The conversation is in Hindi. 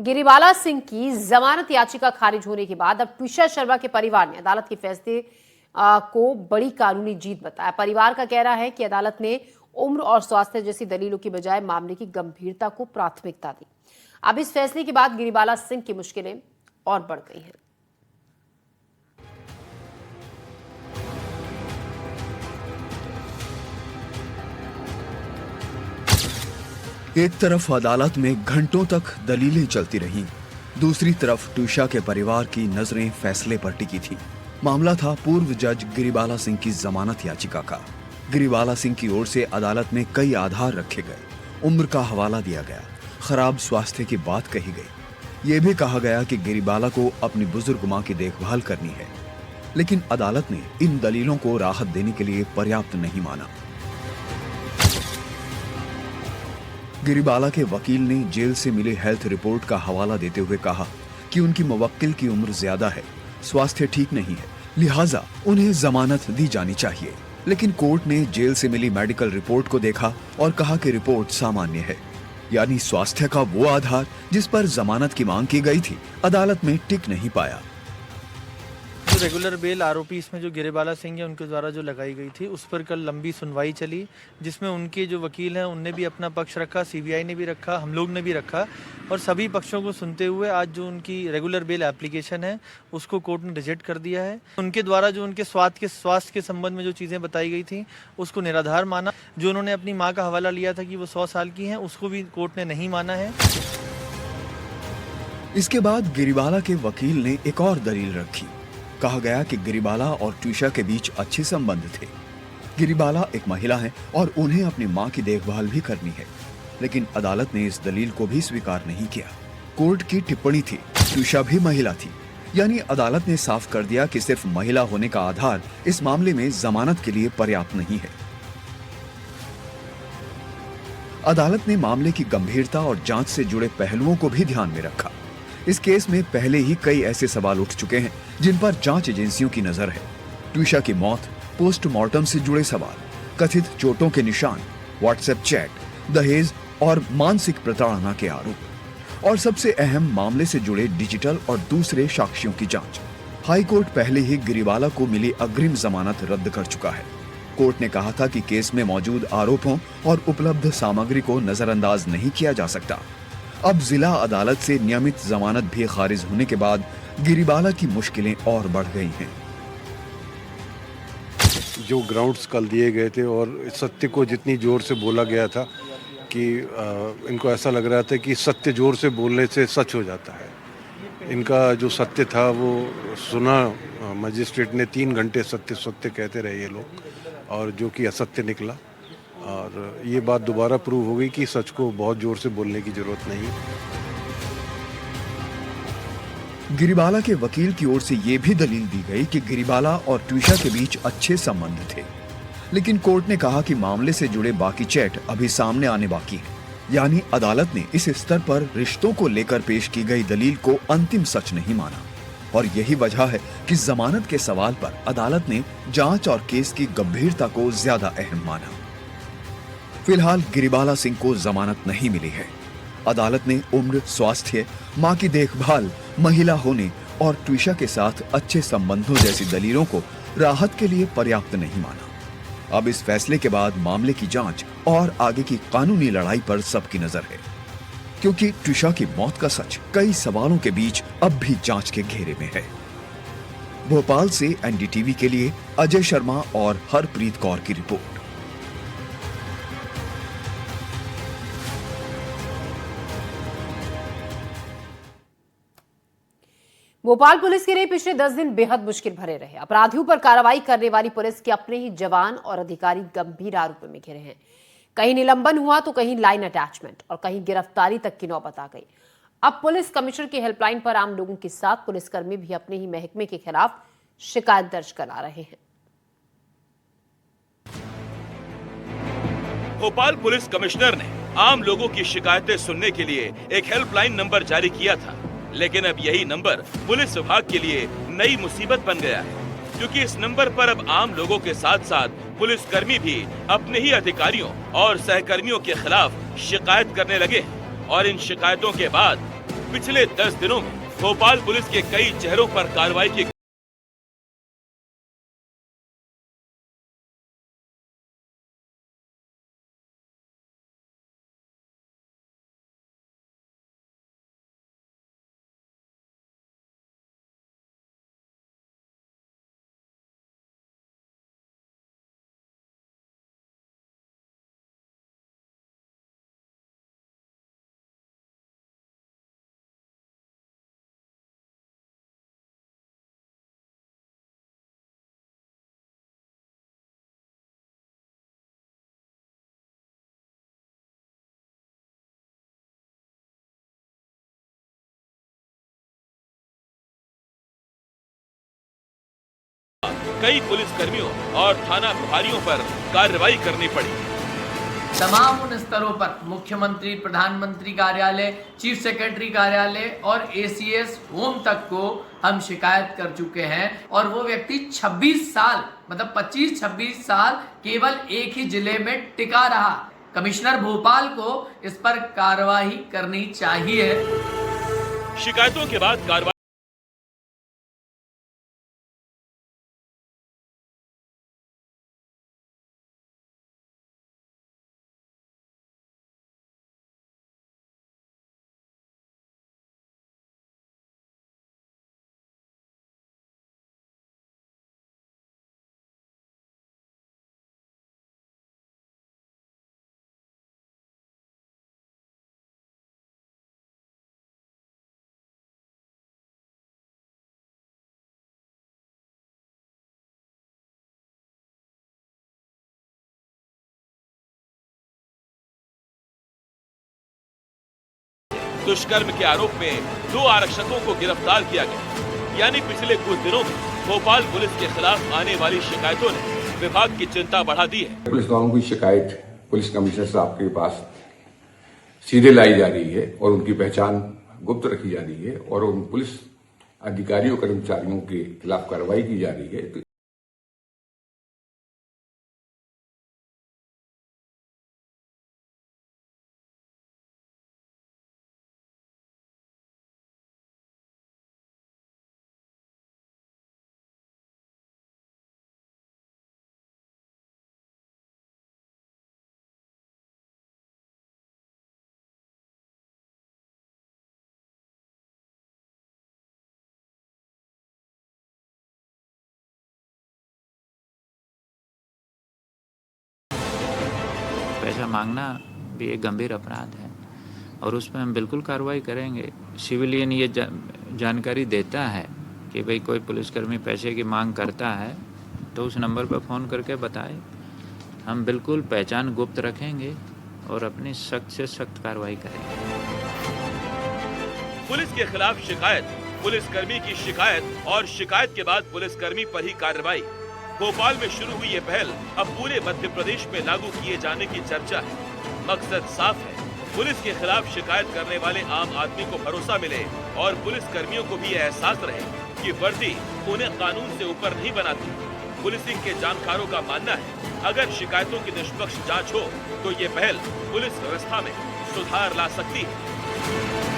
गिरिबाला सिंह की जमानत याचिका खारिज होने के बाद अब ट्विशा शर्मा के परिवार ने अदालत के फैसले को बड़ी कानूनी जीत बताया। परिवार का कहना है कि अदालत ने उम्र और स्वास्थ्य जैसी दलीलों की बजाय मामले की गंभीरता को प्राथमिकता दी। अब इस फैसले के बाद गिरिबाला सिंह की मुश्किलें और बढ़ गई हैं। एक तरफ अदालत में घंटों तक दलीलें चलती रहीं, दूसरी तरफ ट्विशा के परिवार की नजरें फैसले पर टिकी थी। मामला था पूर्व जज गिरिबाला सिंह की जमानत याचिका का। गिरिबाला सिंह की ओर से अदालत में कई आधार रखे गए, उम्र का हवाला दिया गया, खराब स्वास्थ्य की बात कही गई। ये भी कहा गया कि गिरिबाला को अपनी बुजुर्ग मां की देखभाल करनी है, लेकिन अदालत ने इन दलीलों को राहत देने के लिए पर्याप्त नहीं माना। गिरिबाला के वकील ने जेल से मिले हेल्थ रिपोर्ट का हवाला देते हुए कहा कि उनकी मुवक्किल की उम्र ज्यादा है, स्वास्थ्य ठीक नहीं है, लिहाजा उन्हें जमानत दी जानी चाहिए। लेकिन कोर्ट ने जेल से मिली मेडिकल रिपोर्ट को देखा और कहा कि रिपोर्ट सामान्य है, यानी स्वास्थ्य का वो आधार जिस पर जमानत की मांग की गई थी अदालत में टिक नहीं पाया। जो रेगुलर बेल आरोपी इसमें जो गिरिबाला सिंह है उनके द्वारा जो लगाई गई थी उस पर कल लंबी सुनवाई चली, जिसमें उनके जो वकील हैं उनने भी अपना पक्ष रखा, सीबीआई ने भी रखा, हम लोग ने भी रखा, और सभी पक्षों को सुनते हुए आज जो उनकी रेगुलर बेल एप्लीकेशन है उसको कोर्ट ने रिजेक्ट कर दिया है। उनके द्वारा जो उनके स्वास्थ्य के संबंध में जो चीज़ें बताई गई थी उसको निराधार माना। जो उन्होंने अपनी माँ का हवाला लिया था कि वो 100 साल की हैं, उसको भी कोर्ट ने नहीं माना है। इसके बाद गिरिबाला के वकील ने एक और दलील रखी। कहा गया कि गिरिबाला और ट्विशा के बीच अच्छे संबंध थे। गिरिबाला एक महिला है और उन्हें अपनी मां की देखभाल भी करनी है, लेकिन अदालत ने इस दलील को भी स्वीकार नहीं किया। कोर्ट की टिप्पणी थी ट्विशा भी महिला थी, यानी अदालत ने साफ कर दिया कि सिर्फ महिला होने का आधार इस मामले में जमानत के लिए पर्याप्त नहीं है। अदालत ने मामले की गंभीरता और जांच से जुड़े पहलुओं को भी ध्यान में रखा। इस केस में पहले ही कई ऐसे सवाल उठ चुके हैं जिन पर जांच एजेंसियों की नजर है। ट्विशा की मौत, पोस्टमार्टम से जुड़े सवाल, कथित चोटों के निशान, व्हाट्सएप चैट, दहेज और मानसिक प्रताड़ना के आरोप, और सबसे अहम मामले से जुड़े डिजिटल और दूसरे साक्ष्यों की जांच। हाई कोर्ट पहले ही गिरिबाला को मिली अग्रिम जमानत रद्द कर चुका है। कोर्ट ने कहा था कि केस में मौजूद आरोपों और उपलब्ध सामग्री को नजरअंदाज नहीं किया जा सकता। अब जिला अदालत से नियमित जमानत भी खारिज होने के बाद गिरिबाला की मुश्किलें और बढ़ गई हैं। जो ग्राउंड्स कल दिए गए थे और सत्य को जितनी जोर से बोला गया था कि इनको ऐसा लग रहा था कि सत्य जोर से बोलने से सच हो जाता है। इनका जो सत्य था वो सुना, मजिस्ट्रेट ने 3 घंटे सत्य सत्य कहते रहे ये लोग, और जो कि असत्य निकला। और ये बात दोबारा प्रूव हो गई कि सच को बहुत जोर से बोलने की जरूरत नहीं। गिरिबाला के वकील की ओर से यह भी दलील दी गई कि गिरिबाला और ट्विशा के बीच अच्छे संबंध थे, लेकिन कोर्ट ने कहा कि मामले से जुड़े बाकी चैट अभी सामने आने बाकी हैं। यानी अदालत ने इस स्तर पर रिश्तों को लेकर पेश की गई दलील को अंतिम सच नहीं माना, और यही वजह है कि जमानत के सवाल पर अदालत ने जांच और केस की गंभीरता को ज्यादा अहम माना। फिलहाल गिरिबाला सिंह को जमानत नहीं मिली है। अदालत ने उम्र, स्वास्थ्य, मां की देखभाल, महिला होने और ट्विशा के साथ अच्छे संबंधों जैसी दलीलों को राहत के लिए पर्याप्त नहीं माना। अब इस फैसले के बाद मामले की जांच और आगे की कानूनी लड़ाई पर सबकी नजर है, क्योंकि ट्विशा की मौत का सच कई सवालों के बीच अब भी जांच के घेरे में है। भोपाल से एनडीटीवी के लिए अजय शर्मा और हरप्रीत कौर की रिपोर्ट। भोपाल पुलिस के लिए पिछले 10 दिन बेहद मुश्किल भरे रहे। अपराधियों पर कार्रवाई करने वाली पुलिस के अपने ही जवान और अधिकारी गंभीर आरोपों में घिरे हैं। कहीं निलंबन हुआ तो कहीं लाइन अटैचमेंट और कहीं गिरफ्तारी तक की नौबत आ गई। अब पुलिस कमिश्नर की हेल्पलाइन पर आम लोगों के साथ पुलिसकर्मी भी अपने ही महकमे के खिलाफ शिकायत दर्ज करा रहे हैं। भोपाल पुलिस कमिश्नर ने आम लोगों की शिकायतें सुनने के लिए एक हेल्पलाइन नंबर जारी किया था, लेकिन अब यही नंबर पुलिस विभाग के लिए नई मुसीबत बन गया है, क्योंकि इस नंबर पर अब आम लोगों के साथ साथ पुलिसकर्मी भी अपने ही अधिकारियों और सहकर्मियों के खिलाफ शिकायत करने लगे हैं। और इन शिकायतों के बाद पिछले 10 दिनों में भोपाल पुलिस के कई चेहरों पर कार्रवाई की कई पुलिस कर्मियों और थाना प्रभारियों पर कार्रवाई करनी पड़ी। तमाम उन स्तरों पर मुख्यमंत्री, प्रधानमंत्री कार्यालय, चीफ सेक्रेटरी कार्यालय और एसीएस होम तक को हम शिकायत कर चुके हैं और वो व्यक्ति 26 साल मतलब 25-26 साल केवल एक ही जिले में टिका रहा। कमिश्नर भोपाल को इस पर कार्रवाई करनी चाहिए। शिकायतों के बाद कार्रवाई दुष्कर्म के आरोप में 2 आरक्षकों को गिरफ्तार किया गया। यानी पिछले कुछ दिनों में भोपाल पुलिस के खिलाफ आने वाली शिकायतों ने विभाग की चिंता बढ़ा दी है। पुलिस वालों की शिकायत पुलिस कमिश्नर साहब के पास सीधे लाई जा रही है और उनकी पहचान गुप्त रखी जा रही है और उन पुलिस अधिकारियों कर्मचारियों के खिलाफ कार्रवाई की जा रही है। पैसा मांगना भी एक गंभीर अपराध है और उस पर हम बिल्कुल कार्रवाई करेंगे। सिविलियन ये जानकारी देता है कि भाई कोई पुलिसकर्मी पैसे की मांग करता है तो उस नंबर पर फ़ोन करके बताए। हम बिल्कुल पहचान गुप्त रखेंगे और अपनी सख्त से सख्त कार्रवाई करेंगे। पुलिस के खिलाफ शिकायत, पुलिसकर्मी की शिकायत और शिकायत के बाद पुलिसकर्मी पर ही कार्रवाई। भोपाल में शुरू हुई ये पहल अब पूरे मध्य प्रदेश में लागू किए जाने की चर्चा है। मकसद साफ है, पुलिस के खिलाफ शिकायत करने वाले आम आदमी को भरोसा मिले और पुलिस कर्मियों को भी एहसास रहे कि वर्दी उन्हें कानून से ऊपर नहीं बनाती। पुलिसिंग के जानकारों का मानना है, अगर शिकायतों की निष्पक्ष जांच हो तो ये पहल पुलिस व्यवस्था में सुधार ला सकती है।